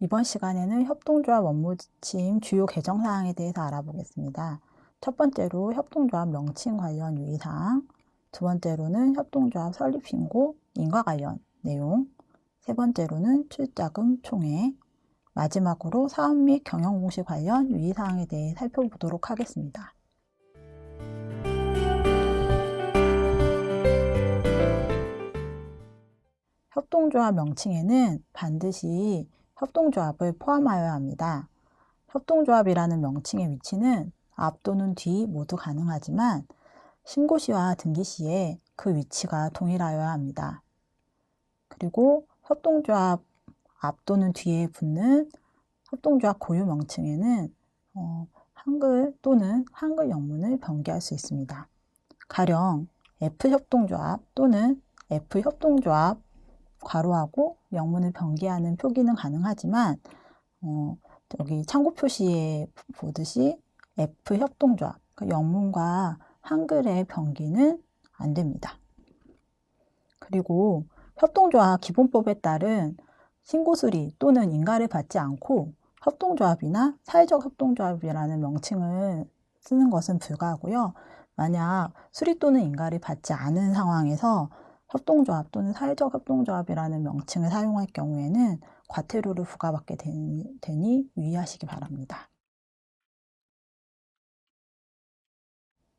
이번 시간에는 협동조합 업무지침 주요 개정사항에 대해서 알아보겠습니다. 첫 번째로 협동조합 명칭 관련 유의사항, 두 번째로는 협동조합 설립신고, 인가 관련 내용, 세 번째로는 출자금 총액, 마지막으로 사업 및 경영공시 관련 유의사항에 대해 살펴보도록 하겠습니다. 협동조합 명칭에는 반드시 협동조합을 포함하여야 합니다. 협동조합이라는 명칭의 위치는 앞 또는 뒤 모두 가능하지만 신고시와 등기시에 그 위치가 동일하여야 합니다. 그리고 협동조합 앞 또는 뒤에 붙는 협동조합 고유 명칭에는 한글 또는 한글 영문을 변기할 수 있습니다. 가령 F협동조합 또는 F협동조합 괄호하고 영문을 변기하는 표기는 가능하지만 여기 참고 표시에 보듯이 F협동조합, 그러니까 영문과 한글의 변기는 안 됩니다. 그리고 협동조합 기본법에 따른 신고수리 또는 인가를 받지 않고 협동조합이나 사회적 협동조합이라는 명칭을 쓰는 것은 불가하고요. 만약 수리 또는 인가를 받지 않은 상황에서 협동조합 또는 사회적 협동조합이라는 명칭을 사용할 경우에는 과태료를 부과받게 되니 유의하시기 바랍니다.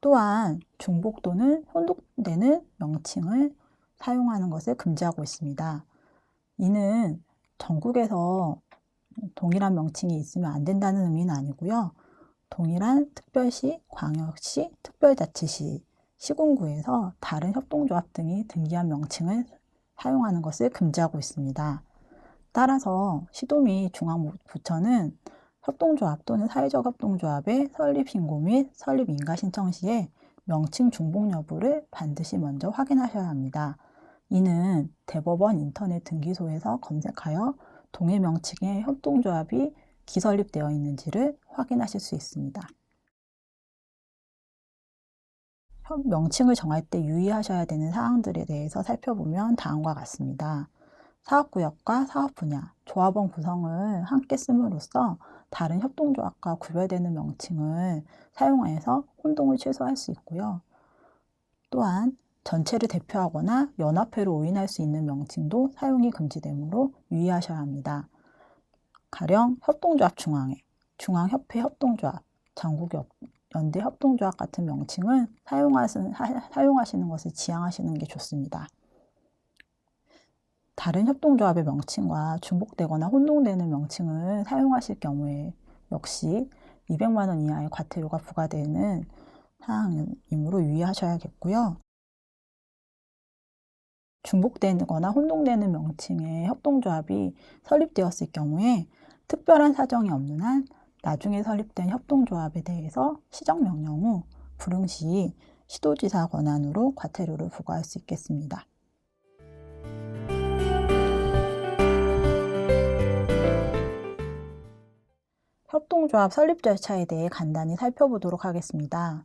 또한 중복 또는 혼동되는 명칭을 사용하는 것을 금지하고 있습니다. 이는 전국에서 동일한 명칭이 있으면 안 된다는 의미는 아니고요. 동일한 특별시, 광역시, 특별자치시, 시군구에서 다른 협동조합 등이 등기한 명칭을 사용하는 것을 금지하고 있습니다. 따라서 시도 및 중앙부처는 협동조합 또는 사회적 협동조합의 설립신고 및 설립인가 신청 시에 명칭 중복 여부를 반드시 먼저 확인하셔야 합니다. 이는 대법원 인터넷 등기소에서 검색하여 동일 명칭의 협동조합이 기설립되어 있는지를 확인하실 수 있습니다. 명칭을 정할 때 유의하셔야 되는 사항들에 대해서 살펴보면 다음과 같습니다. 사업구역과 사업분야, 조합원 구성을 함께 씀으로써 다른 협동조합과 구별되는 명칭을 사용해서 혼동을 최소화할 수 있고요. 또한 전체를 대표하거나 연합회로 오인할 수 있는 명칭도 사용이 금지되므로 유의하셔야 합니다. 가령 협동조합 중앙회, 중앙협회 협동조합, 전국연대 협동조합 같은 명칭은 사용하시는 것을 지양하시는 게 좋습니다. 다른 협동조합의 명칭과 중복되거나 혼동되는 명칭을 사용하실 경우에 역시 200만 원 이하의 과태료가 부과되는 사항이므로 유의하셔야겠고요. 중복되거나 혼동되는 명칭의 협동조합이 설립되었을 경우에 특별한 사정이 없는 한 나중에 설립된 협동조합에 대해서 시정명령 후 불응 시 시도지사 권한으로 과태료를 부과할 수 있겠습니다. 협동조합 설립 절차에 대해 간단히 살펴보도록 하겠습니다.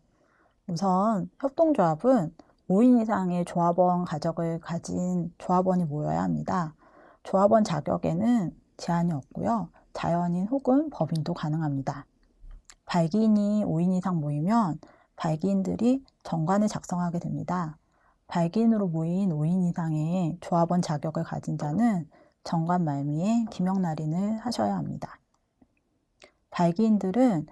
우선 협동조합은 5인 이상의 조합원 가족을 가진 조합원이 모여야 합니다. 조합원 자격에는 제한이 없고요. 자연인 혹은 법인도 가능합니다. 발기인이 5인 이상 모이면 발기인들이 정관을 작성하게 됩니다. 발기인으로 모인 5인 이상의 조합원 자격을 가진 자는 정관 말미에 기명 날인을 하셔야 합니다. 발기인들은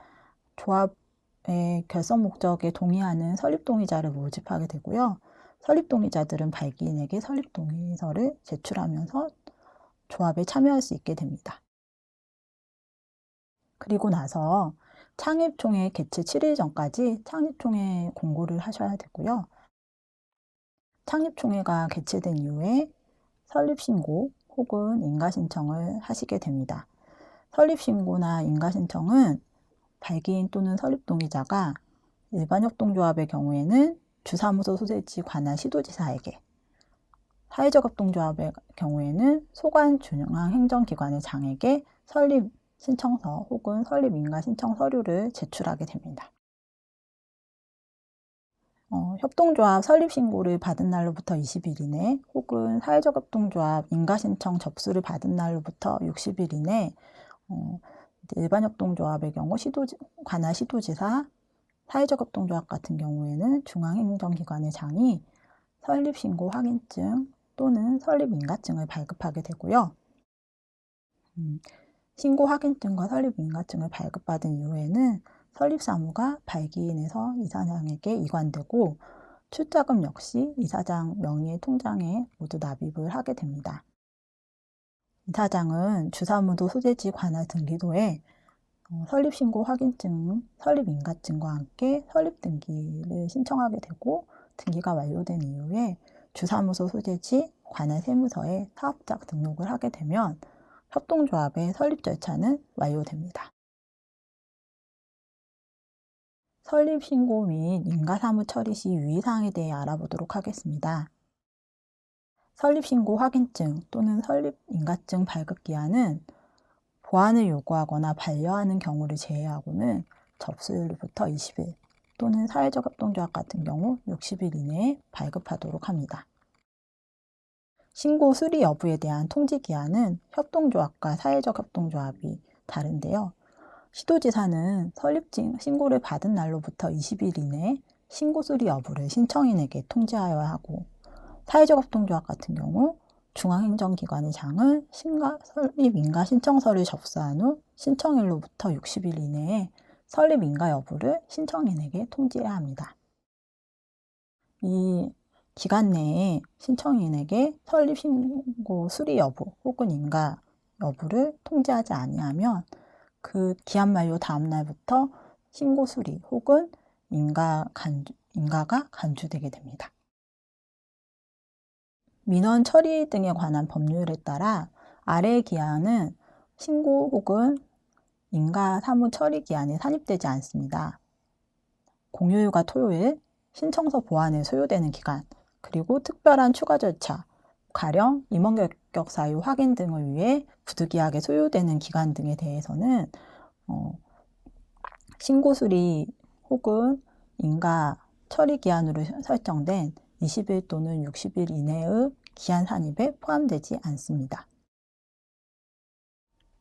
조합의 결성 목적에 동의하는 설립동의자를 모집하게 되고요. 설립동의자들은 발기인에게 설립동의서를 제출하면서 조합에 참여할 수 있게 됩니다. 그리고 나서 창립총회 개최 7일 전까지 창립총회 공고를 하셔야 되고요. 창립총회가 개최된 이후에 설립신고 혹은 인가신청을 하시게 됩니다. 설립신고나 인가신청은 발기인 또는 설립동의자가 일반협동조합의 경우에는 주사무소 소재지 관할 시도지사에게, 사회적 협동조합의 경우에는 소관 중앙행정기관의 장에게 설립 신청서 혹은 설립인가 신청 서류를 제출하게 됩니다. 협동조합 설립신고를 받은 날로부터 20일 이내 혹은 사회적 협동조합 인가신청 접수를 받은 날로부터 60일 이내 일반 협동조합의 경우 관할 시도지사, 사회적 협동조합 같은 경우에는 중앙행정기관의 장이 설립신고 확인증 또는 설립인가증을 발급하게 되고요. 신고 확인증과 설립인가증을 발급받은 이후에는 설립사무가 발기인에서 이사장에게 이관되고 출자금 역시 이사장 명의의 통장에 모두 납입을 하게 됩니다. 이사장은 주사무도 소재지 관할 등기소에 설립신고 확인증, 설립인가증과 함께 설립등기를 신청하게 되고 등기가 완료된 이후에 주사무소 소재지 관할 세무서에 사업자 등록을 하게 되면 협동조합의 설립 절차는 완료됩니다. 설립신고 및 인가사무 처리 시 유의사항에 대해 알아보도록 하겠습니다. 설립신고 확인증 또는 설립인가증 발급기한은 보완을 요구하거나 반려하는 경우를 제외하고는 접수일부터 20일 또는 사회적 협동조합 같은 경우 60일 이내에 발급하도록 합니다. 신고 수리 여부에 대한 통지기한은 협동조합과 사회적 협동조합이 다른데요. 시도지사는 신고를 받은 날로부터 20일 이내에 신고 수리 여부를 신청인에게 통지하여야 하고 사회적 협동조합 같은 경우 중앙행정기관의 장은 설립인가 신청서를 접수한 후 신청일로부터 60일 이내에 설립인가 여부를 신청인에게 통지해야 합니다. 이 기간 내에 신청인에게 설립신고 수리 여부 혹은 인가 여부를 통지하지 아니하면 그 기한 만료 다음 날부터 신고 수리 혹은 인가가 간주되게 됩니다. 민원 처리 등에 관한 법률에 따라 아래의 기한은 신고 혹은 인가 사무 처리 기한에 산입되지 않습니다. 공휴일과 토요일, 신청서 보완에 소요되는 기간, 그리고 특별한 추가 절차, 가령 임원 결격 사유 확인 등을 위해 부득이하게 소요되는 기간 등에 대해서는 신고 수리 혹은 인가 처리 기한으로 설정된 20일 또는 60일 이내의 기한 산입에 포함되지 않습니다.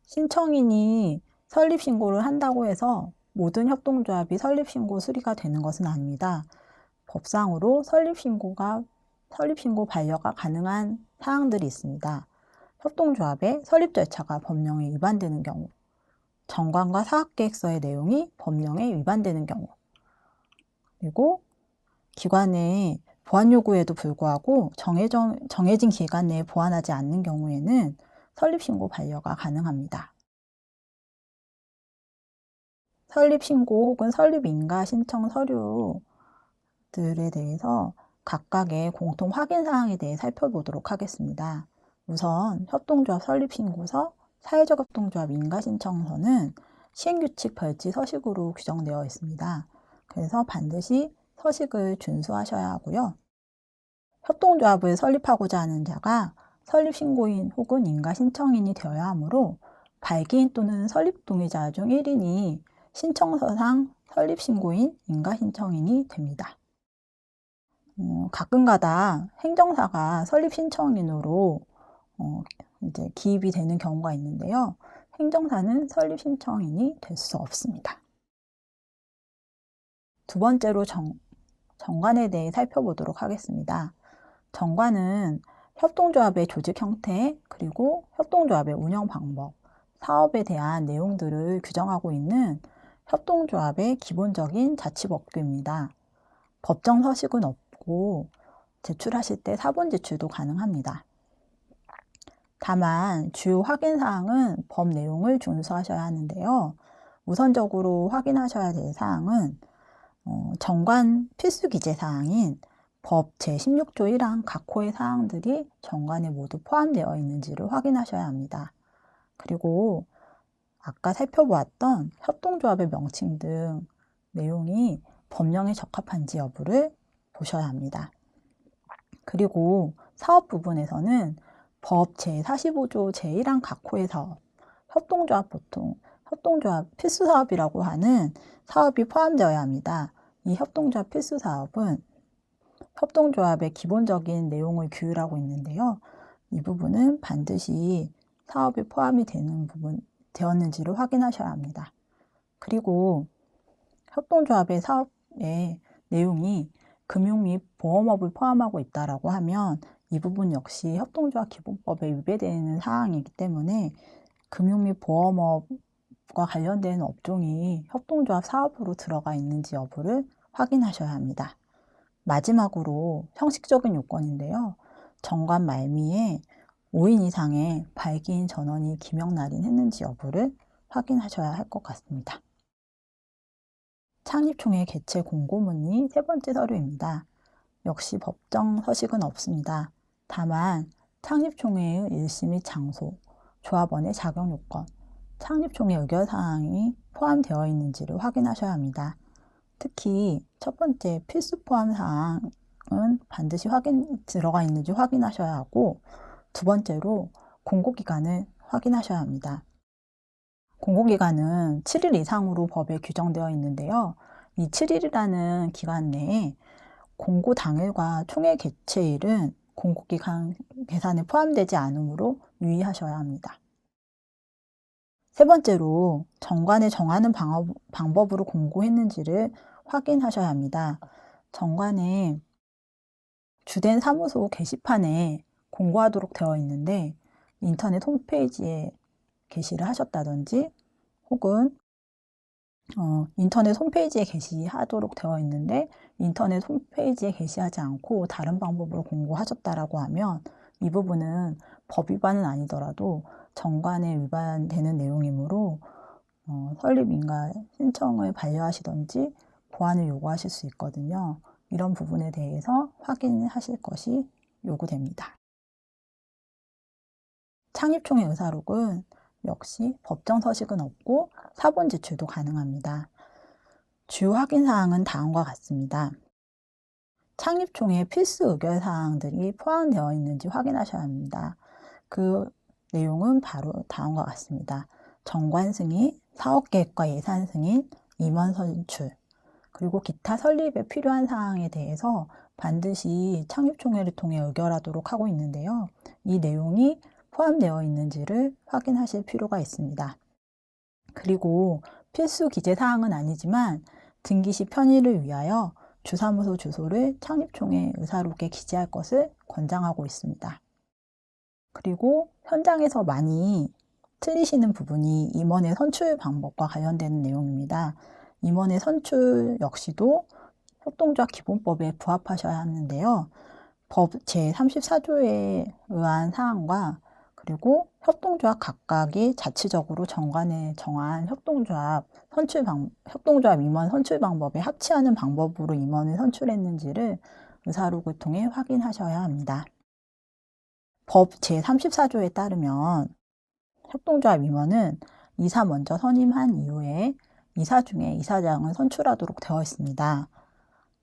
신청인이 설립신고를 한다고 해서 모든 협동조합이 설립신고 수리가 되는 것은 아닙니다. 법상으로 설립신고 반려가 가능한 사항들이 있습니다. 협동조합의 설립 절차가 법령에 위반되는 경우, 정관과 사업계획서의 내용이 법령에 위반되는 경우, 그리고 기관의 보완 요구에도 불구하고 정해진 기간 내에 보완하지 않는 경우에는 설립신고 반려가 가능합니다. 설립신고 혹은 설립인가 신청 서류들에 대해서 각각의 공통 확인 사항에 대해 살펴보도록 하겠습니다. 우선 협동조합 설립신고서, 사회적 협동조합 인가신청서는 시행규칙 별지 서식으로 규정되어 있습니다. 그래서 반드시 서식을 준수하셔야 하고요. 협동조합을 설립하고자 하는 자가 설립신고인 혹은 인가신청인이 되어야 하므로 발기인 또는 설립동의자 중 1인이 신청서상 설립신고인, 인가신청인이 됩니다. 가끔가다 행정사가 설립신청인으로 이제 기입이 되는 경우가 있는데요. 행정사는 설립신청인이 될 수 없습니다. 두 번째로 정관에 대해 살펴보도록 하겠습니다. 정관은 협동조합의 조직 형태, 그리고 협동조합의 운영 방법, 사업에 대한 내용들을 규정하고 있는 협동조합의 기본적인 자치법규입니다. 법정 서식은 없고 제출하실 때 사본 제출도 가능합니다. 다만 주요 확인사항은 법 내용을 준수하셔야 하는데요. 우선적으로 확인하셔야 될 사항은 정관 필수 기재사항인 법 제16조 1항 각 호의 사항들이 정관에 모두 포함되어 있는지를 확인하셔야 합니다. 그리고 아까 살펴보았던 협동조합의 명칭 등 내용이 법령에 적합한지 여부를 보셔야 합니다. 그리고 사업 부분에서는 법 제45조 제1항 각 호의 사업, 협동조합 필수 사업이라고 하는 사업이 포함되어야 합니다. 이 협동조합 필수 사업은 협동조합의 기본적인 내용을 규율하고 있는데요. 이 부분은 반드시 사업에 포함이 되었는지를 확인하셔야 합니다. 그리고 협동조합의 사업의 내용이 금융 및 보험업을 포함하고 있다라고 하면 이 부분 역시 협동조합 기본법에 위배되는 사항이기 때문에 금융 및 보험업과 관련된 업종이 협동조합 사업으로 들어가 있는지 여부를 확인하셔야 합니다. 마지막으로 형식적인 요건인데요. 정관 말미에 5인 이상의 발기인 전원이 기명 날인했는지 여부를 확인하셔야 할 것 같습니다. 창립총회 개최 공고문이 세 번째 서류입니다. 역시 법정 서식은 없습니다. 다만 창립총회의 일시 및 장소, 조합원의 자격 요건, 창립총회 의결사항이 포함되어 있는지를 확인하셔야 합니다. 특히 첫 번째 필수 포함 사항은 반드시 들어가 있는지 확인하셔야 하고, 두 번째로 공고기간을 확인하셔야 합니다. 공고기간은 7일 이상으로 법에 규정되어 있는데요. 이 7일이라는 기간 내에 공고 당일과 총회 개최일은 공고기간 계산에 포함되지 않으므로 유의하셔야 합니다. 세 번째로 정관에 정하는 방법으로 공고했는지를 확인하셔야 합니다. 정관에 주된 사무소 게시판에 공고하도록 되어 있는데 인터넷 홈페이지에 게시를 하셨다든지 혹은 인터넷 홈페이지에 게시하도록 되어 있는데 인터넷 홈페이지에 게시하지 않고 다른 방법으로 공고하셨다라고 하면 이 부분은 법 위반은 아니더라도 정관에 위반되는 내용이므로 설립인가 신청을 반려하시던지 보완을 요구하실 수 있거든요. 이런 부분에 대해서 확인하실 것이 요구됩니다. 창립총회 의사록은 역시 법정 서식은 없고 사본 제출도 가능합니다. 주요 확인사항은 다음과 같습니다. 창립총회 필수 의결사항들이 포함되어 있는지 확인하셔야 합니다. 그 내용은 바로 다음과 같습니다. 정관 승인, 사업계획과 예산 승인, 임원 선출, 그리고 기타 설립에 필요한 사항에 대해서 반드시 창립총회를 통해 의결하도록 하고 있는데요. 이 내용이 포함되어 있는지를 확인하실 필요가 있습니다. 그리고 필수 기재 사항은 아니지만 등기 시 편의를 위하여 주사무소 주소를 창립총회 의사록에 기재할 것을 권장하고 있습니다. 그리고 현장에서 많이 틀리시는 부분이 임원의 선출 방법과 관련되는 내용입니다. 임원의 선출 역시도 협동조합 기본법에 부합하셔야 하는데요. 법 제34조에 의한 사항과 그리고 협동조합 각각이 자치적으로 정관에 정한 협동조합 임원 선출 방법에 합치하는 방법으로 임원을 선출했는지를 의사록을 통해 확인하셔야 합니다. 법 제34조에 따르면 협동조합 임원은 이사 먼저 선임한 이후에 이사 중에 이사장을 선출하도록 되어 있습니다.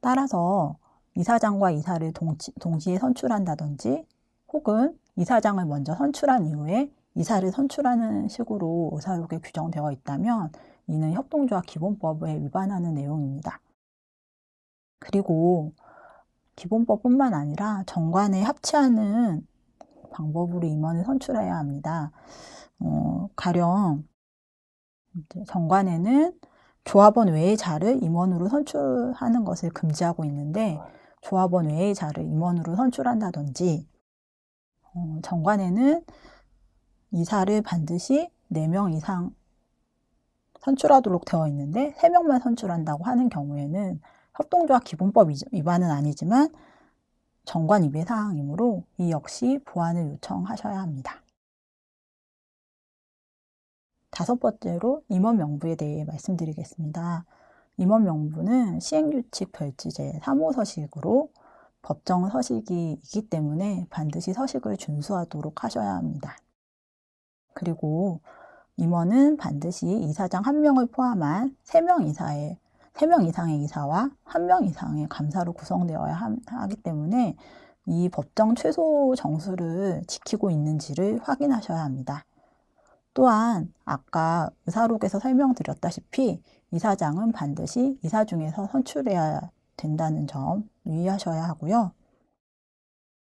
따라서 이사장과 이사를 동시에 선출한다든지 혹은 이사장을 먼저 선출한 이후에 이사를 선출하는 식으로 의사록에 규정되어 있다면 이는 협동조합 기본법에 위반하는 내용입니다. 그리고 기본법뿐만 아니라 정관에 합치하는 방법으로 임원을 선출해야 합니다. 가령 정관에는 조합원 외의 자를 임원으로 선출하는 것을 금지하고 있는데 조합원 외의 자를 임원으로 선출한다든지 정관에는 이사를 반드시 4명 이상 선출하도록 되어 있는데 3명만 선출한다고 하는 경우에는 협동조합 기본법 위반은 아니지만 정관 위배 사항이므로 이 역시 보완을 요청하셔야 합니다. 다섯 번째로 임원 명부에 대해 말씀드리겠습니다. 임원 명부는 시행규칙 별지제 3호 서식으로 법정 서식이기 때문에 반드시 서식을 준수하도록 하셔야 합니다. 그리고 임원은 반드시 이사장 1명을 포함한 3명 이상의 이사와 1명 이상의 감사로 구성되어야 하기 때문에 이 법정 최소 정수를 지키고 있는지를 확인하셔야 합니다. 또한 아까 의사록에서 설명드렸다시피 이사장은 반드시 이사 중에서 선출해야 된다는 점 유의하셔야 하고요.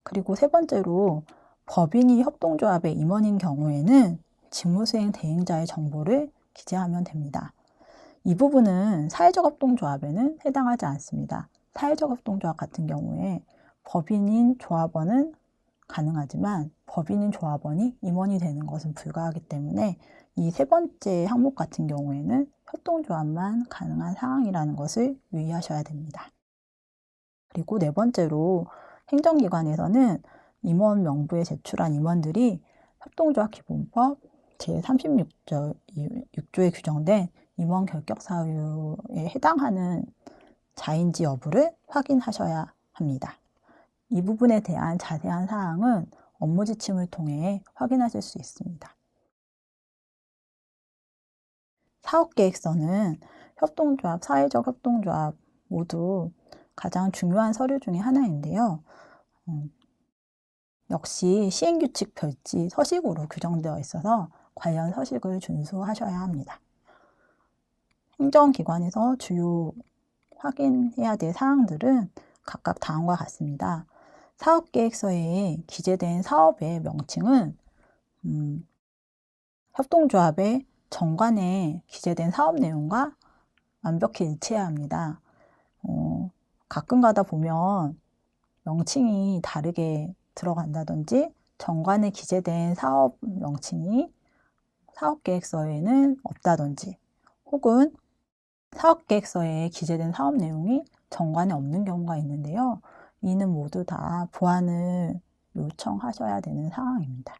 그리고 세 번째로 법인이 협동조합의 임원인 경우에는 직무수행 대행자의 정보를 기재하면 됩니다. 이 부분은 사회적 협동조합에는 해당하지 않습니다. 사회적 협동조합 같은 경우에 법인인 조합원은 가능하지만 법인인 조합원이 임원이 되는 것은 불가하기 때문에 이 세 번째 항목 같은 경우에는 협동조합만 가능한 상황이라는 것을 유의하셔야 됩니다. 그리고 네 번째로 행정기관에서는 임원 명부에 제출한 임원들이 협동조합 기본법 제36조에 규정된 임원 결격 사유에 해당하는 자인지 여부를 확인하셔야 합니다. 이 부분에 대한 자세한 사항은 업무 지침을 통해 확인하실 수 있습니다. 사업계획서는 협동조합, 사회적 협동조합 모두 가장 중요한 서류 중에 하나인데요. 역시 시행규칙 별지 서식으로 규정되어 있어서 관련 서식을 준수하셔야 합니다. 행정기관에서 주요 확인해야 될 사항들은 각각 다음과 같습니다. 사업계획서에 기재된 사업의 명칭은 협동조합의 정관에 기재된 사업 내용과 완벽히 일치해야 합니다. 가끔 가다 보면 명칭이 다르게 들어간다든지 정관에 기재된 사업 명칭이 사업계획서에는 없다든지 혹은 사업계획서에 기재된 사업 내용이 정관에 없는 경우가 있는데요. 이는 모두 다 보완을 요청하셔야 되는 상황입니다.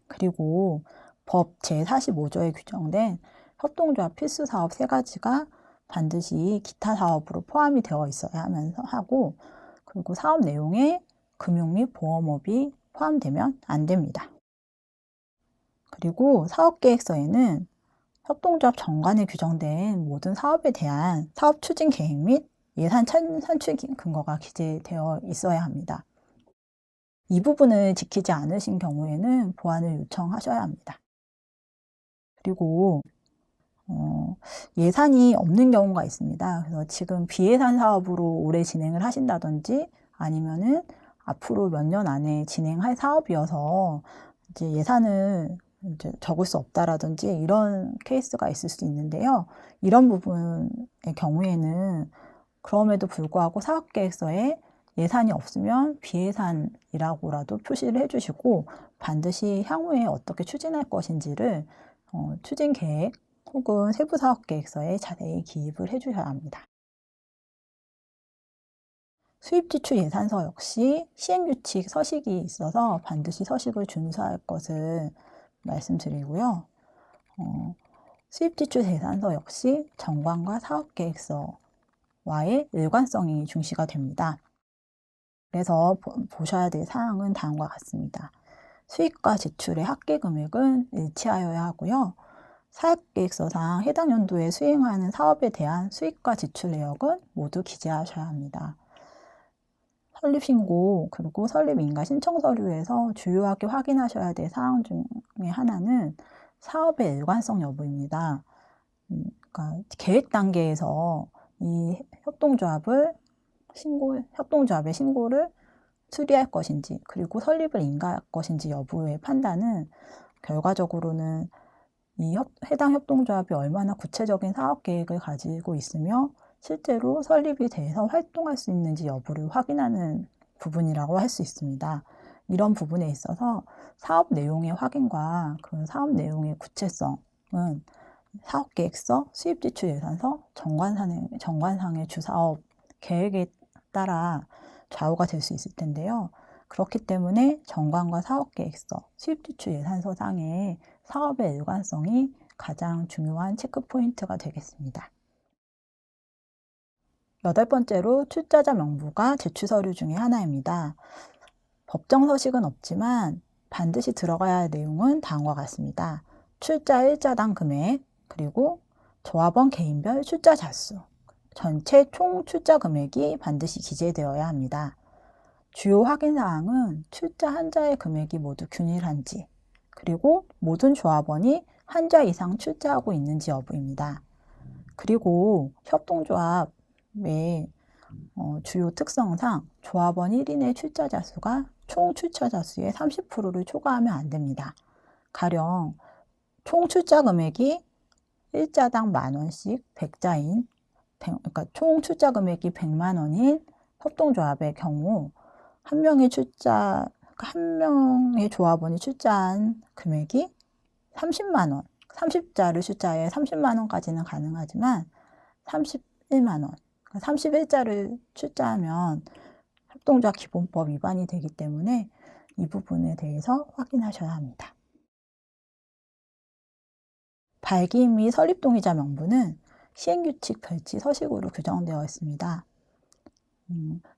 그리고 법 제45조에 규정된 협동조합 필수 사업 3가지가 반드시 기타 사업으로 포함이 되어 있어야 하고 그리고 사업 내용에 금융 및 보험업이 포함되면 안 됩니다. 그리고 사업계획서에는 협동조합 정관에 규정된 모든 사업에 대한 사업 추진 계획 및 예산 산출 근거가 기재되어 있어야 합니다. 이 부분을 지키지 않으신 경우에는 보완을 요청하셔야 합니다. 그리고 예산이 없는 경우가 있습니다. 그래서 지금 비예산 사업으로 올해 진행을 하신다든지 아니면은 앞으로 몇 년 안에 진행할 사업이어서 이제 예산을 이제 적을 수 없다라든지 이런 케이스가 있을 수 있는데요. 이런 부분의 경우에는 그럼에도 불구하고 사업계획서에 예산이 없으면 비예산이라고라도 표시를 해주시고 반드시 향후에 어떻게 추진할 것인지를 추진계획 혹은 세부사업계획서에 자세히 기입을 해주셔야 합니다. 수입지출 예산서 역시 시행규칙 서식이 있어서 반드시 서식을 준수할 것을 말씀드리고요. 수입지출 예산서 역시 정관과 사업계획서와의 일관성이 중시가 됩니다. 그래서 보셔야 될 사항은 다음과 같습니다. 수입과 지출의 합계 금액은 일치하여야 하고요. 사업계획서상 해당 연도에 수행하는 사업에 대한 수입과 지출 내역은 모두 기재하셔야 합니다. 설립신고 그리고 설립인가 신청 서류에서 주요하게 확인하셔야 될 사항 중에 하나는 사업의 일관성 여부입니다. 그러니까 계획 단계에서 이 협동조합의 신고를 수리할 것인지 그리고 설립을 인가할 것인지 여부의 판단은 결과적으로는 이 해당 협동조합이 얼마나 구체적인 사업 계획을 가지고 있으며 실제로 설립이 돼서 활동할 수 있는지 여부를 확인하는 부분이라고 할 수 있습니다. 이런 부분에 있어서 사업 내용의 확인과 그 사업 내용의 구체성은 사업계획서, 수입지출예산서, 정관상의 주사업 계획에 따라 좌우가 될 수 있을 텐데요. 그렇기 때문에 정관과 사업계획서, 수입지출예산서상의 사업의 일관성이 가장 중요한 체크포인트가 되겠습니다. 8번째로 출자자 명부가 제출 서류 중에 하나입니다. 법정 서식은 없지만 반드시 들어가야 할 내용은 다음과 같습니다. 출자 일자당 금액, 그리고 조합원 개인별 출자 자수, 전체 총 출자 금액이 반드시 기재되어야 합니다. 주요 확인사항은 출자 한자의 금액이 모두 균일한지, 그리고 모든 조합원이 한자 이상 출자하고 있는지 여부입니다. 그리고 협동조합 주요 특성상 조합원 1인의 출자자 수가 총 출자자 수의 30%를 초과하면 안 됩니다. 가령 총 출자 금액이 1자당 10,000원씩 100자인, 그러니까 총 출자 금액이 100만 원인 협동조합의 경우 한 명의 조합원이 출자한 금액이 30만 원, 30자를 출자해 30만 원까지는 가능하지만 31만 원, 31자를 출자하면 협동조합 기본법 위반이 되기 때문에 이 부분에 대해서 확인하셔야 합니다. 발기인 및 설립동의자 명부는 시행규칙 별지 서식으로 규정되어 있습니다.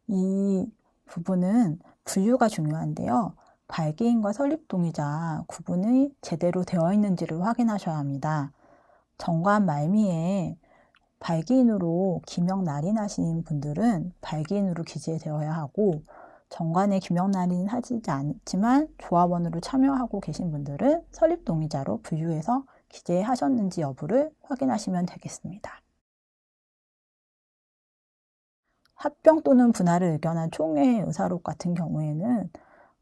이 부분은 분류가 중요한데요. 발기인과 설립동의자 구분이 제대로 되어 있는지를 확인하셔야 합니다. 정관 말미에 발기인으로 기명 날인하신 분들은 발기인으로 기재되어야 하고, 정관에 기명 날인하지 않지만 조합원으로 참여하고 계신 분들은 설립동의자로 분류해서 기재하셨는지 여부를 확인하시면 되겠습니다. 합병 또는 분할을 의견한 총회의 의사록 같은 경우에는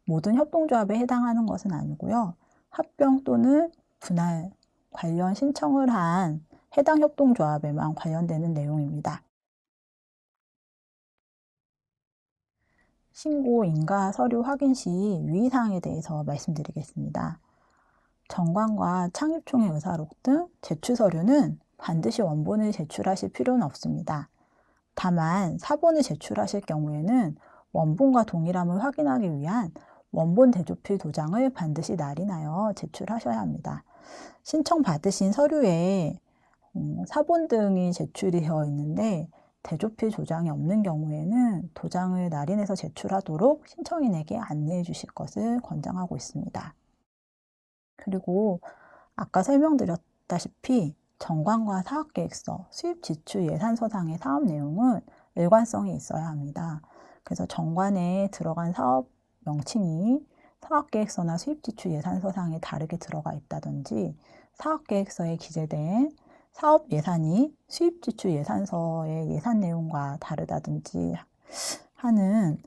모든 협동조합에 해당하는 것은 아니고요. 합병 또는 분할 관련 신청을 한 해당 협동조합에만 관련되는 내용입니다. 신고, 인가, 서류 확인 시 유의사항에 대해서 말씀드리겠습니다. 정관과 창립총회 의사록 등 제출 서류는 반드시 원본을 제출하실 필요는 없습니다. 다만 사본을 제출하실 경우에는 원본과 동일함을 확인하기 위한 원본 대조필 도장을 반드시 날인하여 제출하셔야 합니다. 신청받으신 서류에 사본 등이 제출이 되어 있는데 대조필 도장이 없는 경우에는 도장을 날인해서 제출하도록 신청인에게 안내해 주실 것을 권장하고 있습니다. 그리고 아까 설명드렸다시피 정관과 사업계획서, 수입지출예산서상의 사업 내용은 일관성이 있어야 합니다. 그래서 정관에 들어간 사업 명칭이 사업계획서나 수입지출예산서상에 다르게 들어가 있다든지, 사업계획서에 기재된 사업 예산이 수입지출예산서의 예산 내용과 다르다든지 하는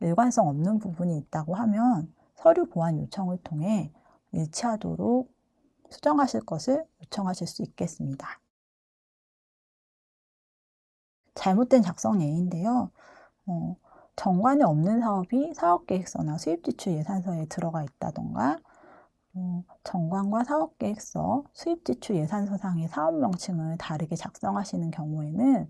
일관성 없는 부분이 있다고 하면 서류 보완 요청을 통해 일치하도록 수정하실 것을 요청하실 수 있겠습니다. 잘못된 작성 예인데요. 정관에 없는 사업이 사업계획서나 수입지출예산서에 들어가 있다던가, 정관과 사업계획서, 수입지출예산서상의 사업 명칭을 다르게 작성하시는 경우에는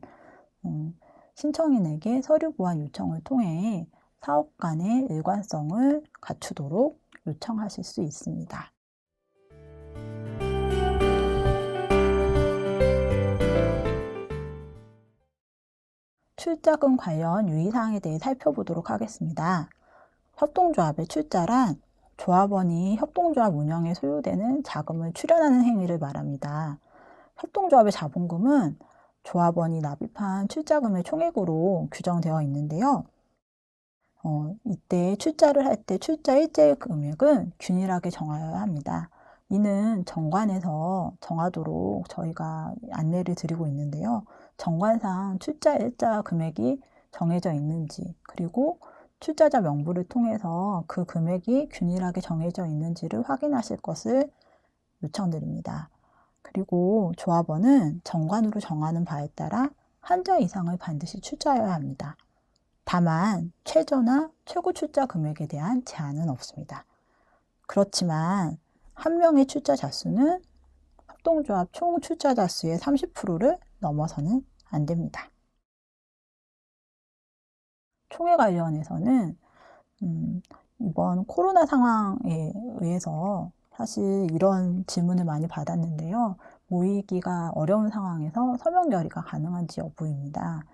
신청인에게 서류 보완 요청을 통해 사업 간의 일관성을 갖추도록 요청하실 수 있습니다. 출자금 관련 유의사항에 대해 살펴보도록 하겠습니다. 협동조합의 출자란 조합원이 협동조합 운영에 소요되는 자금을 출연하는 행위를 말합니다. 협동조합의 자본금은 조합원이 납입한 출자금의 총액으로 규정되어 있는데요. 이때 출자를 할 때 출자 일제 금액은 균일하게 정하여야 합니다. 이는 정관에서 정하도록 저희가 안내를 드리고 있는데요. 정관상 출자 일자 금액이 정해져 있는지, 그리고 출자자 명부를 통해서 그 금액이 균일하게 정해져 있는지를 확인하실 것을 요청드립니다. 그리고 조합원은 정관으로 정하는 바에 따라 한 자 이상을 반드시 출자해야 합니다. 다만 최저나 최고 출자 금액에 대한 제한은 없습니다. 그렇지만 한 명의 출자자 수는 협동조합 총 출자자 수의 30%를 넘어서는 안 됩니다. 총회 관련해서는 이번 코로나 상황에 의해서 사실 이런 질문을 많이 받았는데요. 모이기가 어려운 상황에서 서명 결의가 가능한지 여부입니다.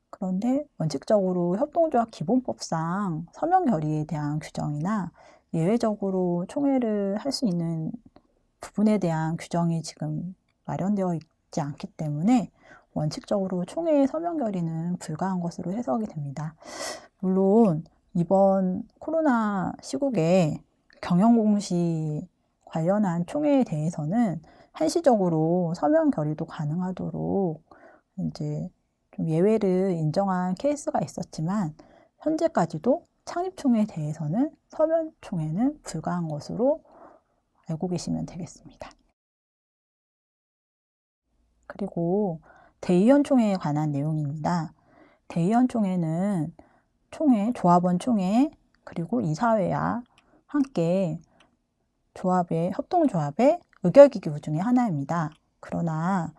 그런데 원칙적으로 협동조합 기본법상 서명 결의에 대한 규정이나 예외적으로 총회를 할 수 있는 부분에 대한 규정이 지금 마련되어 있지 않기 때문에 원칙적으로 총회의 서명 결의는 불가한 것으로 해석이 됩니다. 물론 이번 코로나 시국에 경영공시 관련한 총회에 대해서는 한시적으로 서명 결의도 가능하도록 이제 좀 예외를 인정한 케이스가 있었지만 현재까지도 창립총회에 대해서는 서면총회는 불가한 것으로 알고 계시면 되겠습니다. 그리고 대의원 총회에 관한 내용입니다. 대의원 총회는 조합원 총회, 그리고 이사회와 함께 협동조합의 의결기구 중에 하나입니다. 그러나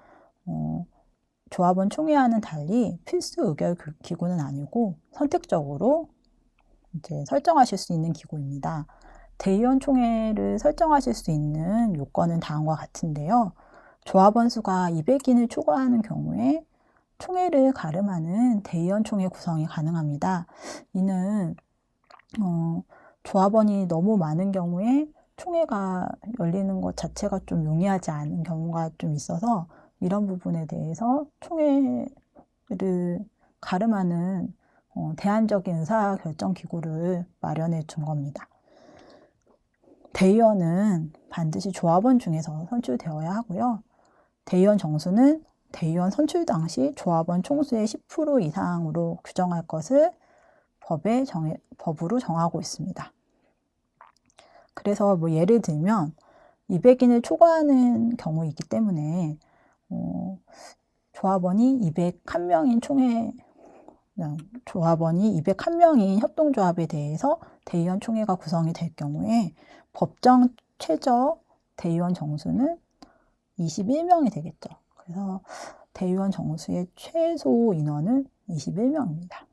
조합원 총회와는 달리 필수 의결기구는 아니고 선택적으로 이제 설정하실 수 있는 기구입니다. 대의원 총회를 설정하실 수 있는 요건은 다음과 같은데요. 조합원 수가 200인을 초과하는 경우에 총회를 가름하는 대의원 총회 구성이 가능합니다. 이는 조합원이 너무 많은 경우에 총회가 열리는 것 자체가 좀 용이하지 않은 경우가 좀 있어서 이런 부분에 대해서 총회를 가름하는 대안적인 의사결정기구를 마련해 준 겁니다. 대의원은 반드시 조합원 중에서 선출되어야 하고요. 대의원 정수는 대의원 선출 당시 조합원 총수의 10% 이상으로 규정할 것을 법으로 정하고 있습니다. 그래서 예를 들면 200인을 초과하는 경우이기 때문에 조합원이 201명인 협동조합에 대해서 대의원 총회가 구성이 될 경우에 법정 최저 대의원 정수는 21명이 되겠죠. 그래서 대의원 정수의 최소 인원은 21명입니다.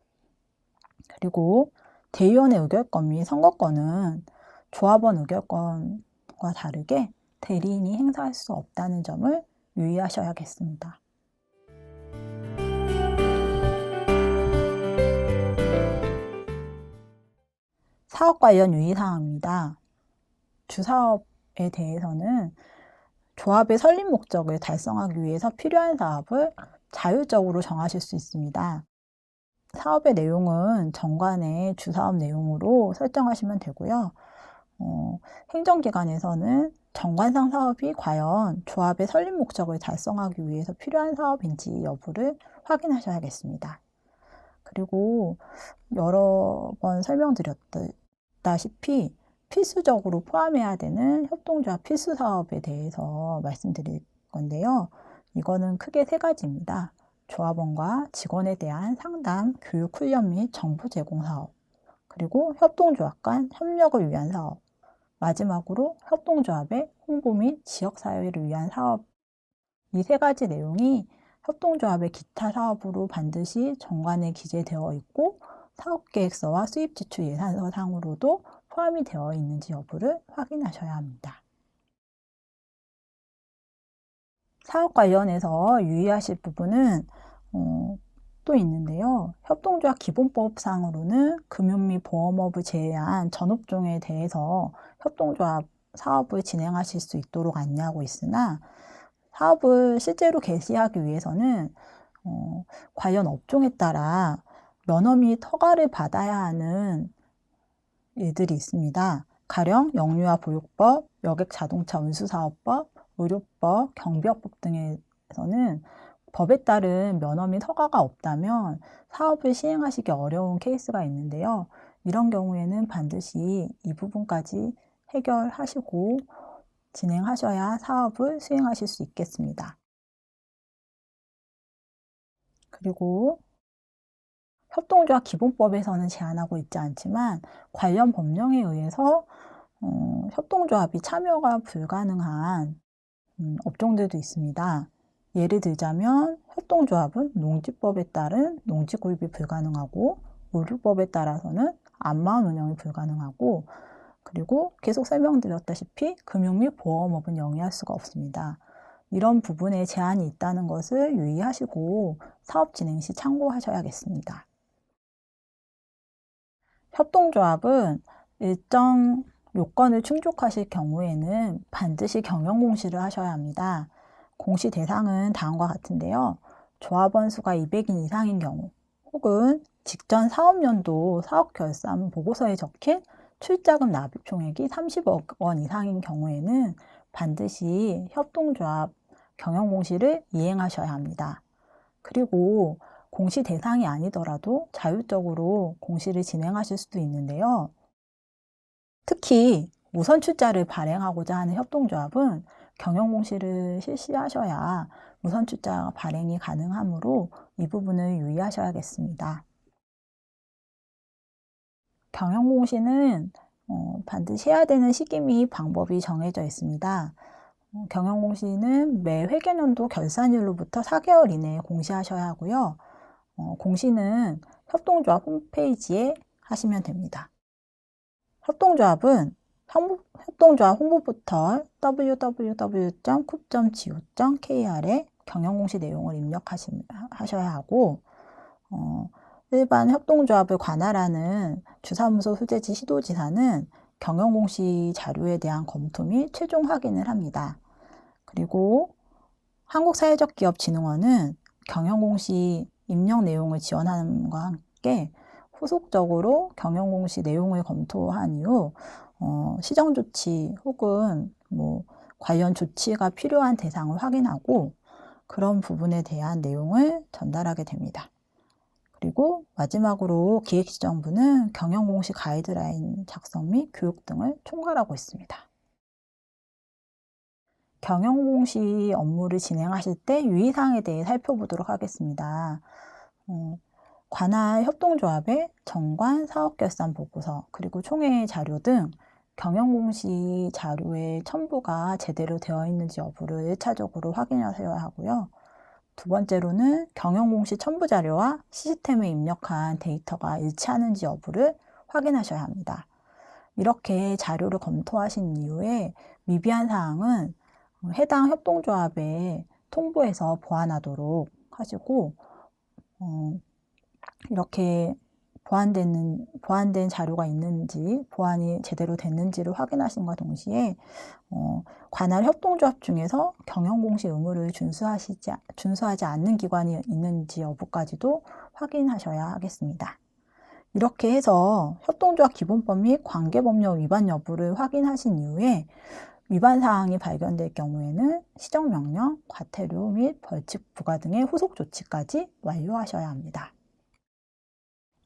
그리고 대의원의 의결권 및 선거권은 조합원 의결권과 다르게 대리인이 행사할 수 없다는 점을 유의하셔야겠습니다. 사업 관련 유의사항입니다. 주사업에 대해서는 조합의 설립 목적을 달성하기 위해서 필요한 사업을 자율적으로 정하실 수 있습니다. 사업의 내용은 정관의 주사업 내용으로 설정하시면 되고요. 행정기관에서는 정관상 사업이 과연 조합의 설립 목적을 달성하기 위해서 필요한 사업인지 여부를 확인하셔야겠습니다. 그리고 여러 번 설명드렸다시피 필수적으로 포함해야 되는 협동조합 필수 사업에 대해서 말씀드릴 건데요. 이거는 크게 3가지입니다. 조합원과 직원에 대한 상담, 교육, 훈련 및 정보 제공 사업, 그리고 협동조합 간 협력을 위한 사업, 마지막으로 협동조합의 홍보 및 지역사회를 위한 사업. 이 3가지 내용이 협동조합의 기타 사업으로 반드시 정관에 기재되어 있고 사업계획서와 수입지출 예산서 상으로도 포함이 되어 있는지 여부를 확인하셔야 합니다. 사업 관련해서 유의하실 부분은 또 있는데요. 협동조합 기본법상으로는 금융 및 보험업을 제외한 전업종에 대해서 협동조합 사업을 진행하실 수 있도록 안내하고 있으나 사업을 실제로 개시하기 위해서는 관련 업종에 따라 면허 및 허가를 받아야 하는 일들이 있습니다. 가령 영유아 보육법, 여객 자동차 운수사업법, 의료법, 경비업법 등에서는 법에 따른 면허 및 허가가 없다면 사업을 시행하시기 어려운 케이스가 있는데요. 이런 경우에는 반드시 이 부분까지 해결하시고 진행하셔야 사업을 수행하실 수 있겠습니다. 그리고 협동조합 기본법에서는 제한하고 있지 않지만 관련 법령에 의해서 협동조합이 참여가 불가능한 업종들도 있습니다. 예를 들자면 협동조합은 농지법에 따른 농지구입이 불가능하고 의료법에 따라서는 안마을 운영이 불가능하고 그리고 계속 설명드렸다시피 금융 및 보험업은 영위할 수가 없습니다. 이런 부분에 제한이 있다는 것을 유의하시고 사업 진행 시 참고하셔야겠습니다. 협동조합은 일정 요건을 충족하실 경우에는 반드시 경영공시를 하셔야 합니다. 공시 대상은 다음과 같은데요. 조합원 수가 200인 이상인 경우 혹은 직전 사업연도 사업결산 보고서에 적힌 출자금 납입 총액이 30억 원 이상인 경우에는 반드시 협동조합 경영공시를 이행하셔야 합니다. 그리고 공시 대상이 아니더라도 자율적으로 공시를 진행하실 수도 있는데요. 특히 우선출자를 발행하고자 하는 협동조합은 경영공시를 실시하셔야 우선출자 발행이 가능하므로 이 부분을 유의하셔야겠습니다. 경영공시는 반드시 해야 되는 시기 및 방법이 정해져 있습니다. 경영공시는 매 회계연도 결산일로부터 4개월 이내에 공시하셔야 하고요. 공시는 협동조합 홈페이지에 하시면 됩니다. 협동조합은 협동조합 홍보포털 www.coop.go.kr에 경영공시 내용을 입력하셔야 하고 일반 협동조합을 관할하는 주사무소 소재지 시도지사는 경영공시 자료에 대한 검토 및 최종 확인을 합니다. 그리고 한국사회적기업진흥원은 경영공시 입력 내용을 지원함과 함께 후속적으로 경영공시 내용을 검토한 이후 시정조치 혹은 관련 조치가 필요한 대상을 확인하고 그런 부분에 대한 내용을 전달하게 됩니다. 그리고 마지막으로 기획지정부는 경영공시 가이드라인 작성 및 교육 등을 총괄하고 있습니다. 경영공시 업무를 진행하실 때 유의사항에 대해 살펴보도록 하겠습니다. 관할 협동조합의 정관, 사업결산 보고서, 그리고 총회 자료 등 경영공시 자료의 첨부가 제대로 되어 있는지 여부를 1차적으로 확인하셔야 하고요. 두 번째로는 경영공시 첨부 자료와 시스템에 입력한 데이터가 일치하는지 여부를 확인하셔야 합니다. 이렇게 자료를 검토하신 이후에 미비한 사항은 해당 협동조합에 통보해서 보완하도록 하시고 이렇게 보완된 자료가 있는지 보완이 제대로 됐는지를 확인하신과 동시에 관할 협동조합 중에서 경영공시 의무를 준수하지 않는 기관이 있는지 여부까지도 확인하셔야 하겠습니다. 이렇게 해서 협동조합 기본법 및 관계법령 위반 여부를 확인하신 이후에 위반 사항이 발견될 경우에는 시정명령, 과태료 및 벌칙 부과 등의 후속 조치까지 완료하셔야 합니다.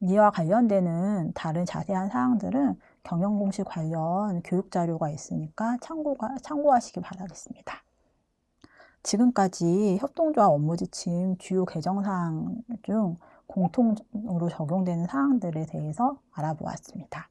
이와 관련되는 다른 자세한 사항들은 경영공시 관련 교육자료가 있으니까 참고하시기 바라겠습니다. 지금까지 협동조합 업무지침 주요 개정사항 중 공통으로 적용되는 사항들에 대해서 알아보았습니다.